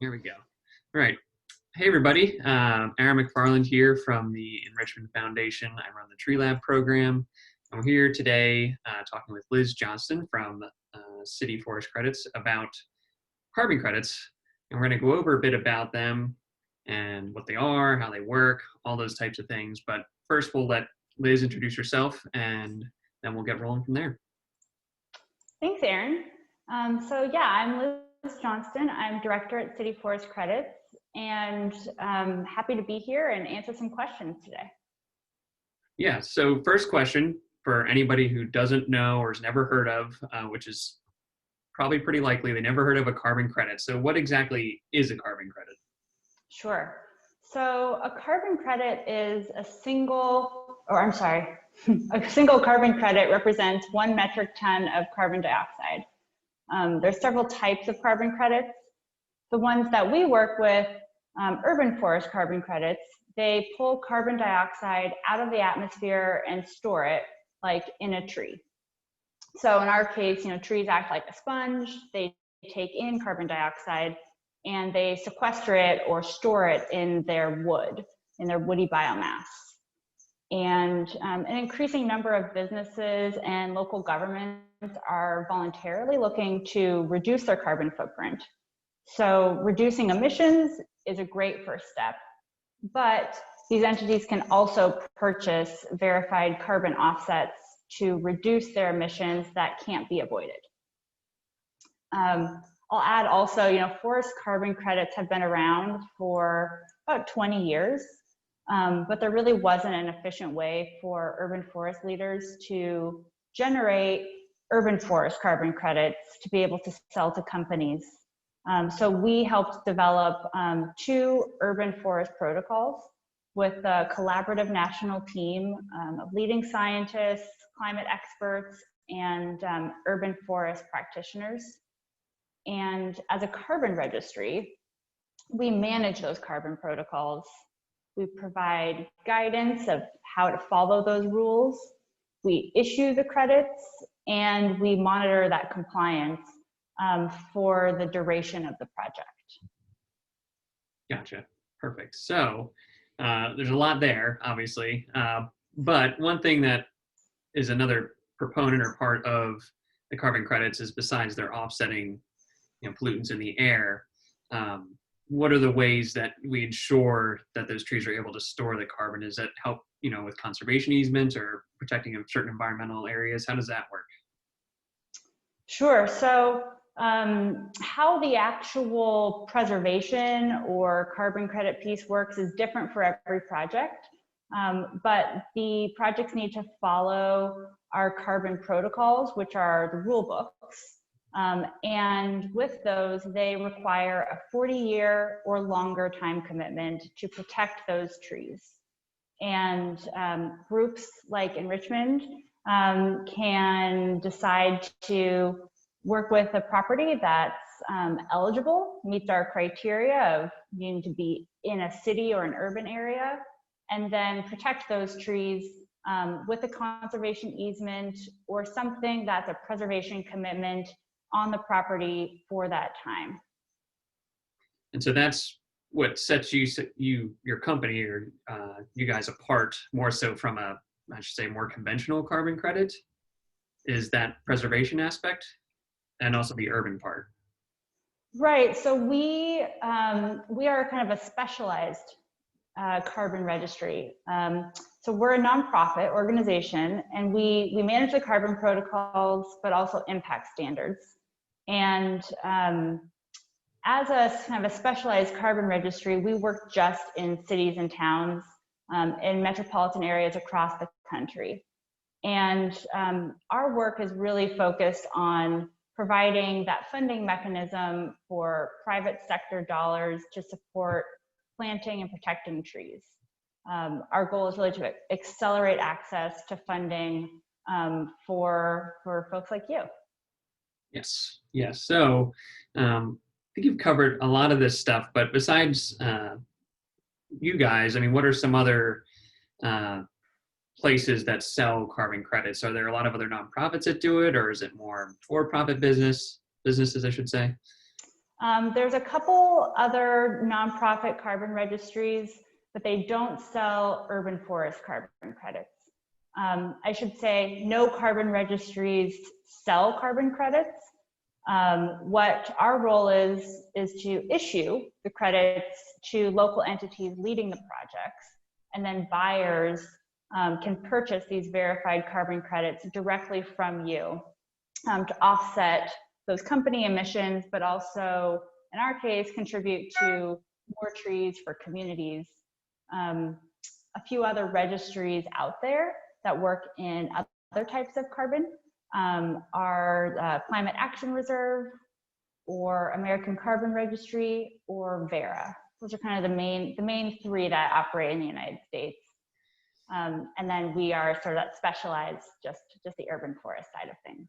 Here we go. All right. Hey, everybody. Aaron McFarland here from the Enrichmond Foundation. I run the TreeLab program. I'm here today talking with Liz Johnston from City Forest Credits about carbon credits. And we're going to go over a bit about them and what they are, how they work, all those types of things. But first, we'll let Liz introduce herself, and then we'll get rolling from there. Thanks, Aaron. I'm Liz Johnston. I'm director at City Forest Credits, and I'm happy to be here and answer some questions today. Yeah, so first question for anybody who doesn't know or has never heard of, which is probably pretty likely they never heard of a carbon credit. So what exactly is a carbon credit? Sure. So a carbon credit is a single carbon credit represents 1 metric ton of carbon dioxide. There's several types of carbon credits. The ones that we work with, urban forest carbon credits, they pull carbon dioxide out of the atmosphere and store it, like in a tree. So in our case, trees act like a sponge. They take in carbon dioxide and they sequester it or store it in their wood, in their woody biomass. And an increasing number of businesses and local governments are voluntarily looking to reduce their carbon footprint. So reducing emissions is a great first step, but these entities can also purchase verified carbon offsets to reduce their emissions that can't be avoided. I'll add also, forest carbon credits have been around for about 20 years. But there really wasn't an efficient way for urban forest leaders to generate urban forest carbon credits to be able to sell to companies. So we helped develop 2 urban forest protocols with a collaborative national team of leading scientists, climate experts, and urban forest practitioners. And as a carbon registry, we manage those carbon protocols. We provide guidance of how to follow those rules. We issue the credits, and we monitor that compliance for the duration of the project. Gotcha. Perfect. So there's a lot there, obviously. But one thing that is another proponent or part of the carbon credits is, besides their offsetting pollutants in the air, what are the ways that we ensure that those trees are able to store the carbon? Does that help, with conservation easements or protecting of certain environmental areas? How does that work? Sure. So how the actual preservation or carbon credit piece works is different for every project. But the projects need to follow our carbon protocols, which are the rule books. And with those, they require a 40-year or longer time commitment to protect those trees. And groups like Enrichmond can decide to work with a property that's eligible, meets our criteria of needing to be in a city or an urban area, and then protect those trees with a conservation easement or something that's a preservation commitment on the property for that time. And so that's what sets your company, or you guys apart more so from I should say, more conventional carbon credit, is that preservation aspect and also the urban part. Right. So we are kind of a specialized carbon registry. So we're a nonprofit organization, and we manage the carbon protocols, but also impact standards. And as a kind of a specialized carbon registry, we work just in cities and towns in metropolitan areas across the country. And our work is really focused on providing that funding mechanism for private sector dollars to support planting and protecting trees. Our goal is really to accelerate access to funding for folks like you. Yes. So I think you've covered a lot of this stuff, but besides you guys, what are some other places that sell carbon credits? Are there a lot of other nonprofits that do it, or is it more for-profit businesses, I should say? There's a couple other nonprofit carbon registries, but they don't sell urban forest carbon credits. I should say no carbon registries sell carbon credits. What our role is to issue the credits to local entities leading the projects, and then buyers can purchase these verified carbon credits directly from you to offset those company emissions, but also, in our case, contribute to more trees for communities. A few other registries out there that work in other types of carbon are Climate Action Reserve, or American Carbon Registry, or Vera. Those are kind of the main three that operate in the United States. And then we are sort of specialized just the urban forest side of things.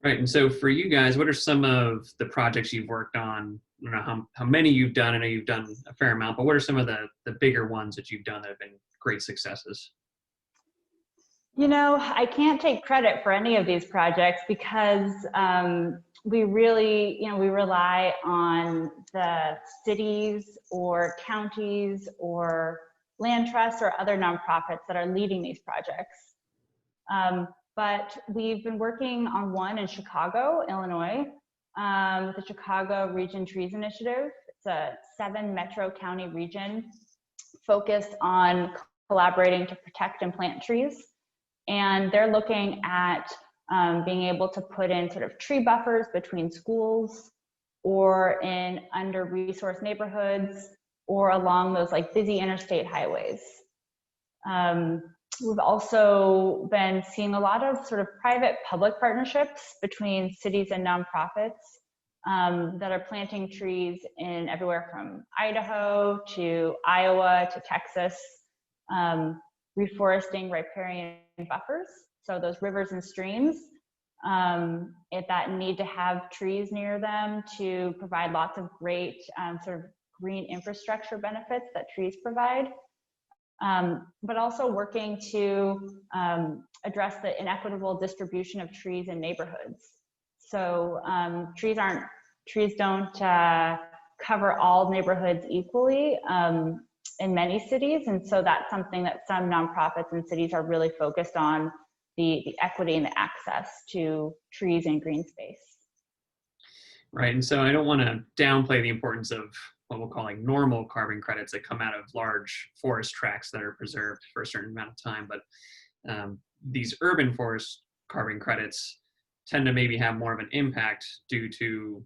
Right, and so for you guys, what are some of the projects you've worked on? I don't know how many you've done. I know you've done a fair amount, but what are some of the bigger ones that you've done that have been great successes? You know, I can't take credit for any of these projects because we really, we rely on the cities or counties or land trusts or other nonprofits that are leading these projects. But we've been working on one in Chicago, Illinois, the Chicago Region Trees Initiative. It's a 7 metro county region focused on collaborating to protect and plant trees. And they're looking at being able to put in sort of tree buffers between schools or in under-resourced neighborhoods or along those like busy interstate highways. We've also been seeing a lot of sort of private-public partnerships between cities and nonprofits that are planting trees in everywhere from Idaho to Iowa to Texas, reforesting riparian buffers, so those rivers and streams that need to have trees near them to provide lots of great sort of green infrastructure benefits that trees provide. But also working to address the inequitable distribution of trees in neighborhoods. So trees don't cover all neighborhoods equally in many cities, and so that's something that some nonprofits and cities are really focused on, the equity and the access to trees and green space. Right, and so I don't want to downplay the importance of what we'll call like normal carbon credits that come out of large forest tracts that are preserved for a certain amount of time, but these urban forest carbon credits tend to maybe have more of an impact due to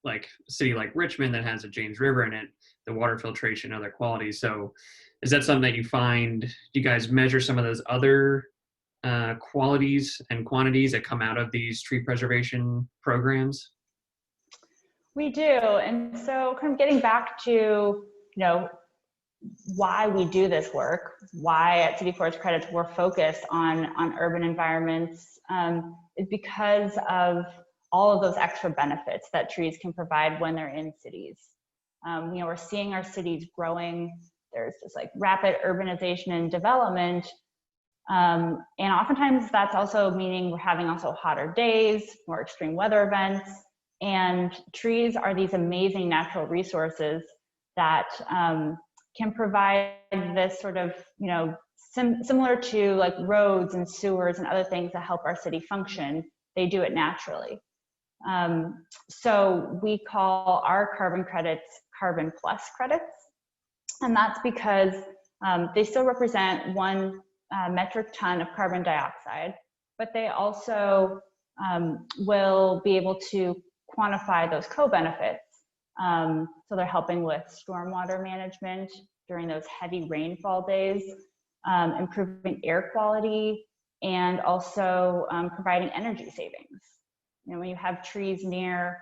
like a city like Richmond that has a James River in it, the water filtration, other qualities. So is that something that you find, do you guys measure some of those other qualities and quantities that come out of these tree preservation programs? We do, and so kind of getting back to, why we do this work, why at City Forest Credits we're focused on urban environments, is because of all of those extra benefits that trees can provide when they're in cities. We're seeing our cities growing. There's just like rapid urbanization and development. And oftentimes that's also meaning we're having also hotter days, more extreme weather events. And trees are these amazing natural resources that can provide this sort of, similar to like roads and sewers and other things that help our city function. They do it naturally. So we call our carbon credits Carbon Plus credits. And that's because they still represent 1 metric ton of carbon dioxide, but they also will be able to quantify those co-benefits. So they're helping with stormwater management during those heavy rainfall days, improving air quality, and also providing energy savings. When you have trees near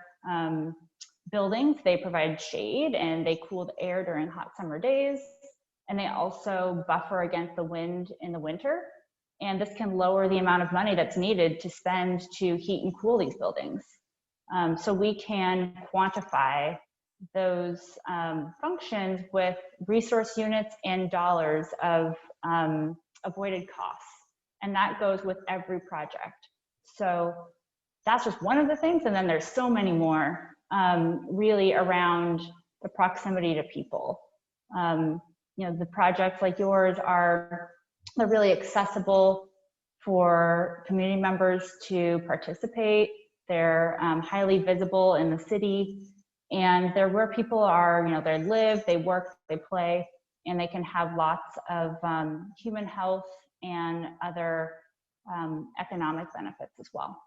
buildings, they provide shade and they cool the air during hot summer days. And they also buffer against the wind in the winter. And this can lower the amount of money that's needed to spend to heat and cool these buildings. So we can quantify those functions with resource units and dollars of avoided costs. And that goes with every project. So that's just one of the things. And then there's so many more really around the proximity to people. The projects like yours they're really accessible for community members to participate. They're highly visible in the city, and they're where people are, they live, they work, they play, and they can have lots of human health and other economic benefits as well.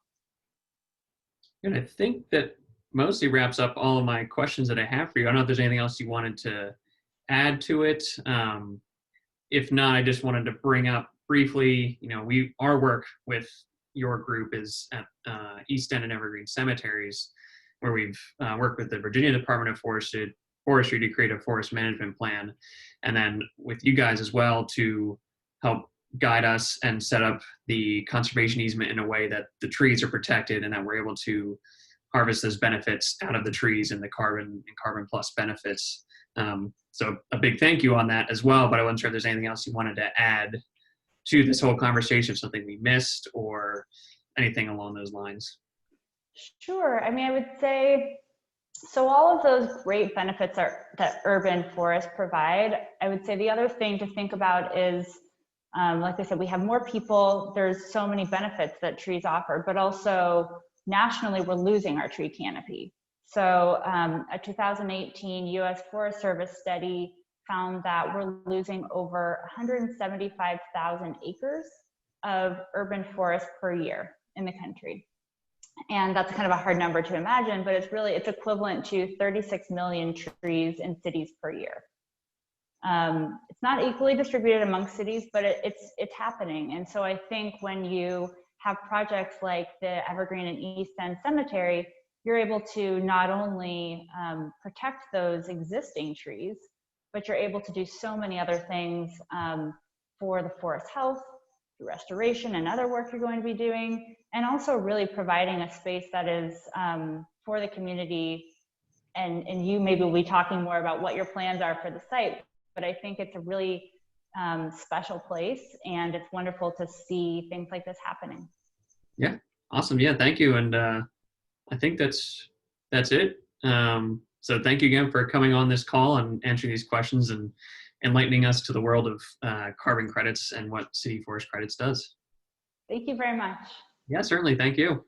And I think that mostly wraps up all of my questions that I have for you. I don't know if there's anything else you wanted to add to it. If not, I just wanted to bring up briefly, our work with your group is at East End and Evergreen Cemeteries, where we've worked with the Virginia Department of Forestry to create a forest management plan, and then with you guys as well to help guide us and set up the conservation easement in a way that the trees are protected and that we're able to harvest those benefits out of the trees and the carbon plus benefits. So a big thank you on that as well, but I wasn't sure if there's anything else you wanted to add to this whole conversation, something we missed or anything along those lines. Sure. I mean, I would say, so all of those great benefits that urban forests provide. I would say the other thing to think about is, like I said, we have more people, there's so many benefits that trees offer, but also nationally we're losing our tree canopy. So a 2018 US Forest Service study found that we're losing over 175,000 acres of urban forest per year in the country. And that's kind of a hard number to imagine, but it's equivalent to 36 million trees in cities per year. It's not equally distributed among cities, but it's happening. And so I think when you have projects like the Evergreen and East End Cemetery, you're able to not only protect those existing trees, but you're able to do so many other things for the forest health, through restoration and other work you're going to be doing, and also really providing a space that is for the community. And you maybe will be talking more about what your plans are for the site, but I think it's a really special place, and it's wonderful to see things like this happening. Yeah, awesome. Yeah, thank you. And I think that's it. So thank you again for coming on this call and answering these questions and enlightening us to the world of carbon credits and what City Forest Credits does. Thank you very much. Yeah, certainly. Thank you.